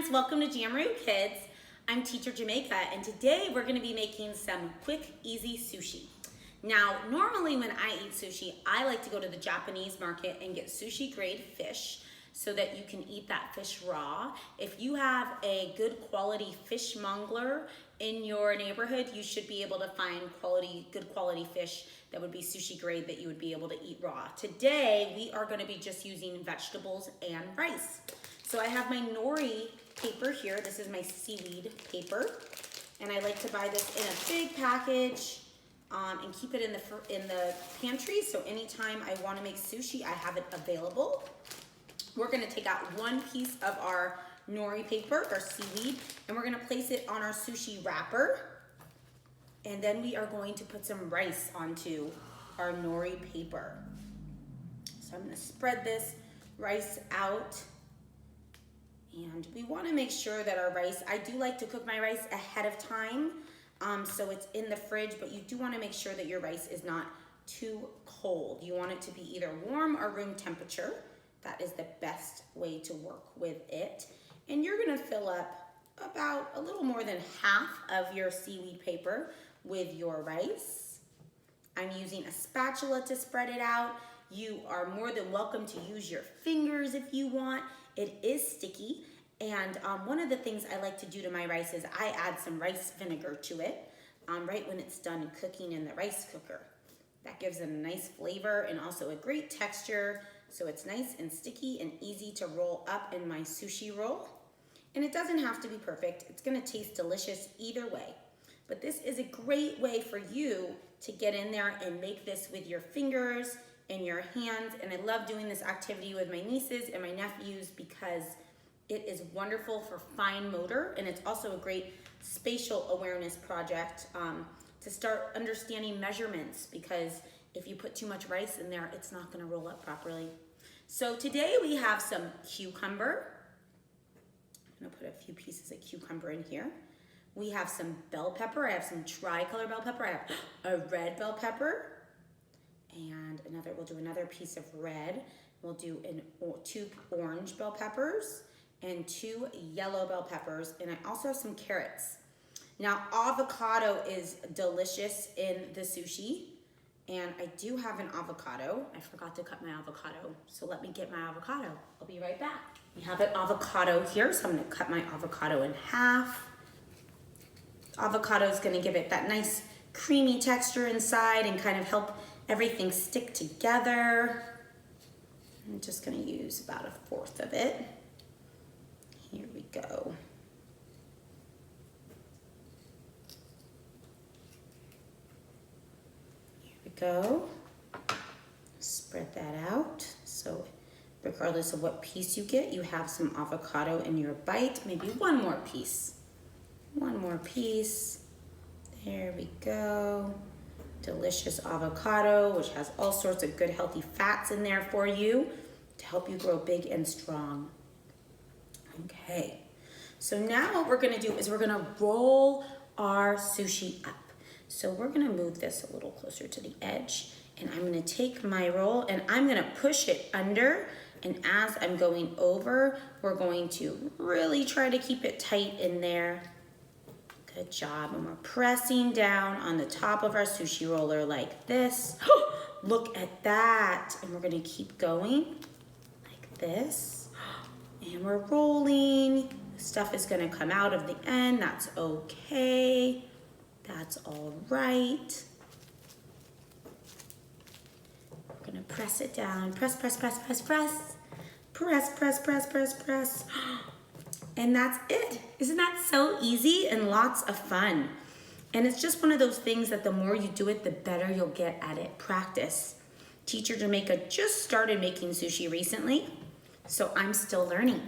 friends, welcome to JAMaROO Kids. I'm teacher Jamaica, and today we're going to be making some quick, easy sushi. Now, normally when I eat sushi, I like to go to the Japanese market and get sushi grade fish so that you can eat that fish raw. If you have a good quality fishmonger in your neighborhood, you should be able to find good quality fish that would be sushi grade that you would be able to eat raw. Today, we are going to be just using vegetables and rice. So I have my nori paper here. This is my seaweed paper. And I like to buy this in a big package and keep it in the pantry. So anytime I want to make sushi, I have it available. We're going to take out one piece of our nori paper, or seaweed, and we're going to place it on our sushi wrapper. And then we are going to put some rice onto our nori paper. So I'm going to spread this rice out. And we want to make sure that our rice, I do like to cook my rice ahead of time, so it's in the fridge, but you do want to make sure that your rice is not too cold. You want it to be either warm or room temperature. That is the best way to work with it. And you're going to fill up about a little more than half of your seaweed paper with your rice. I'm using a spatula to spread it out. You are more than welcome to use your fingers if you want. It is sticky, and one of the things I like to do to my rice is I add some rice vinegar to it right when it's done cooking in the rice cooker. That gives it a nice flavor and also a great texture, so it's nice and sticky and easy to roll up in my sushi roll. And it doesn't have to be perfect. It's gonna taste delicious either way. But this is a great way for you to get in there and make this with your fingers in your hands. And I love doing this activity with my nieces and my nephews because it is wonderful for fine motor, and it's also a great spatial awareness project to start understanding measurements, because if you put too much rice in there, it's not going to roll up properly. So today we have some cucumber. I'm going to put a few pieces of cucumber in here. We have some bell pepper. I have some tricolor bell pepper. I have a red bell pepper. And we'll do another piece of red. We'll do two orange bell peppers and 2 yellow bell peppers. And I also have some carrots. Now, avocado is delicious in the sushi. And I do have an avocado. I forgot to cut my avocado. So let me get my avocado. I'll be right back. We have an avocado here, so I'm gonna cut my avocado in half. Avocado is gonna give it that nice creamy texture inside and kind of help everything stick together. I'm just going to use about 1/4 of it. Here we go. Here we go. Spread that out. So regardless of what piece you get, you have some avocado in your bite. Maybe one more piece. One more piece. There we go. Delicious avocado, which has all sorts of good healthy fats in there for you to help you grow big and strong. Okay, so now what we're gonna do is we're gonna roll our sushi up. So we're gonna move this a little closer to the edge, and I'm gonna take my roll and I'm gonna push it under, and as I'm going over, we're going to really try to keep it tight in there. Good job. And we're pressing down on the top of our sushi roller like this. Look at that. And we're going to keep going like this. And we're rolling. Stuff is going to come out of the end. That's okay. That's all right. We're going to press it down. Press, press, press, press, press. Press, press, press, press, press. And that's it. Isn't that so easy and lots of fun? And it's just one of those things that the more you do it, the better you'll get at it. Practice. Teacher Jamaica just started making sushi recently, so I'm still learning.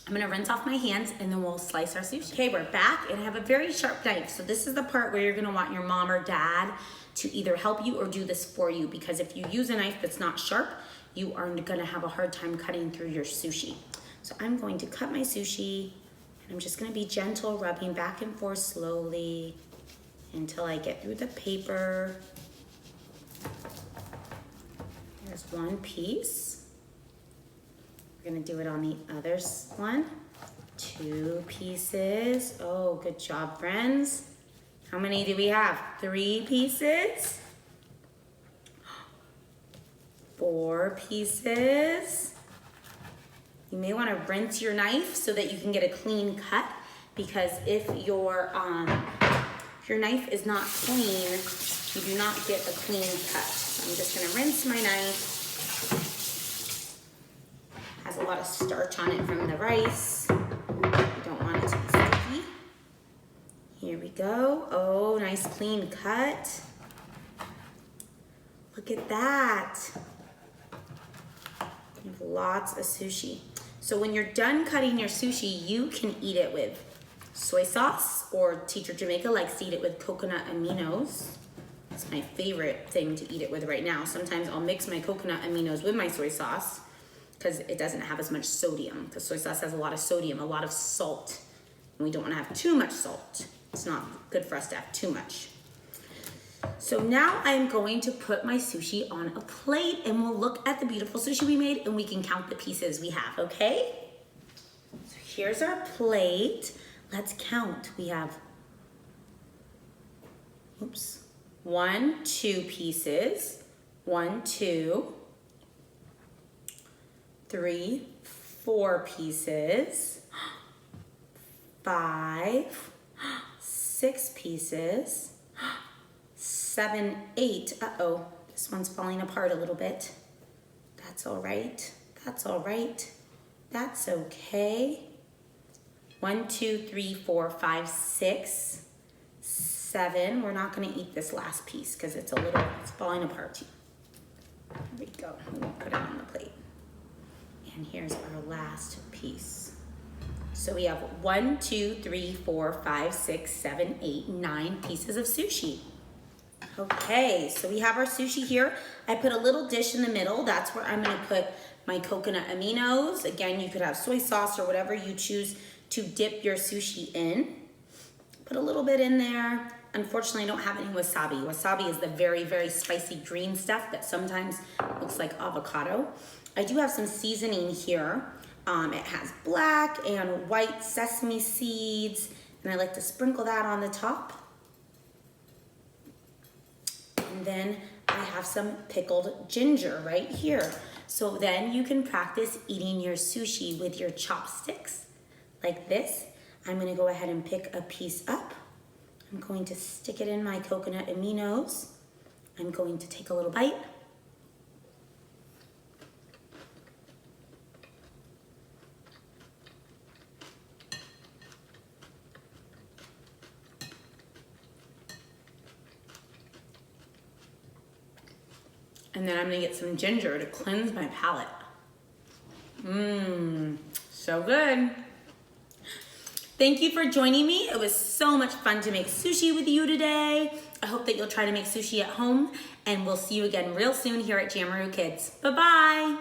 I'm gonna rinse off my hands and then we'll slice our sushi. Okay, we're back and I have a very sharp knife. So this is the part where you're gonna want your mom or dad to either help you or do this for you, because if you use a knife that's not sharp, you are gonna have a hard time cutting through your sushi. So I'm going to cut my sushi, and I'm just gonna be gentle, rubbing back and forth slowly until I get through the paper. There's one piece. We're gonna do it on the other one. 2 pieces. Oh, good job, friends. How many do we have? 3 pieces. 4 pieces. You may want to rinse your knife so that you can get a clean cut, because if your knife is not clean, you do not get a clean cut. So I'm just going to rinse my knife. Has a lot of starch on it from the rice. You don't want it to be sticky. Here we go. Oh, nice clean cut. Look at that. You have lots of sushi. So when you're done cutting your sushi, you can eat it with soy sauce, or Teacher Jamaica likes to eat it with coconut aminos. It's my favorite thing to eat it with right now. Sometimes I'll mix my coconut aminos with my soy sauce because it doesn't have as much sodium, because soy sauce has a lot of sodium, a lot of salt. And we don't want to have too much salt. It's not good for us to have too much. So now I'm going to put my sushi on a plate, and we'll look at the beautiful sushi we made, and we can count the pieces we have, okay? So here's our plate. Let's count. We have, 1, 2 pieces. 1, 2, 3, 4 pieces. 5, 6 pieces. 7, 8. Uh-oh, this one's falling apart a little bit. That's all right. That's all right. That's okay. 1, 2, 3, 4, 5, 6, 7. We're not gonna eat this last piece because it's falling apart. There we go. We'll put it on the plate. And here's our last piece. So we have 1, 2, 3, 4, 5, 6, 7, 8, 9 pieces of sushi. Okay, so we have our sushi here. I put a little dish in the middle. That's where I'm gonna put my coconut aminos. Again, you could have soy sauce or whatever you choose to dip your sushi in. Put a little bit in there. Unfortunately, I don't have any wasabi. Wasabi is the very, very spicy green stuff that sometimes looks like avocado. I do have some seasoning here. It has black and white sesame seeds, and I like to sprinkle that on the top. And then I have some pickled ginger right here. So then you can practice eating your sushi with your chopsticks like this. I'm gonna go ahead and pick a piece up. I'm going to stick it in my coconut aminos. I'm going to take a little bite. And then I'm gonna get some ginger to cleanse my palate. So good. Thank you for joining me. It was so much fun to make sushi with you today. I hope that you'll try to make sushi at home, and we'll see you again real soon here at JAMaROO Kids. Bye-bye.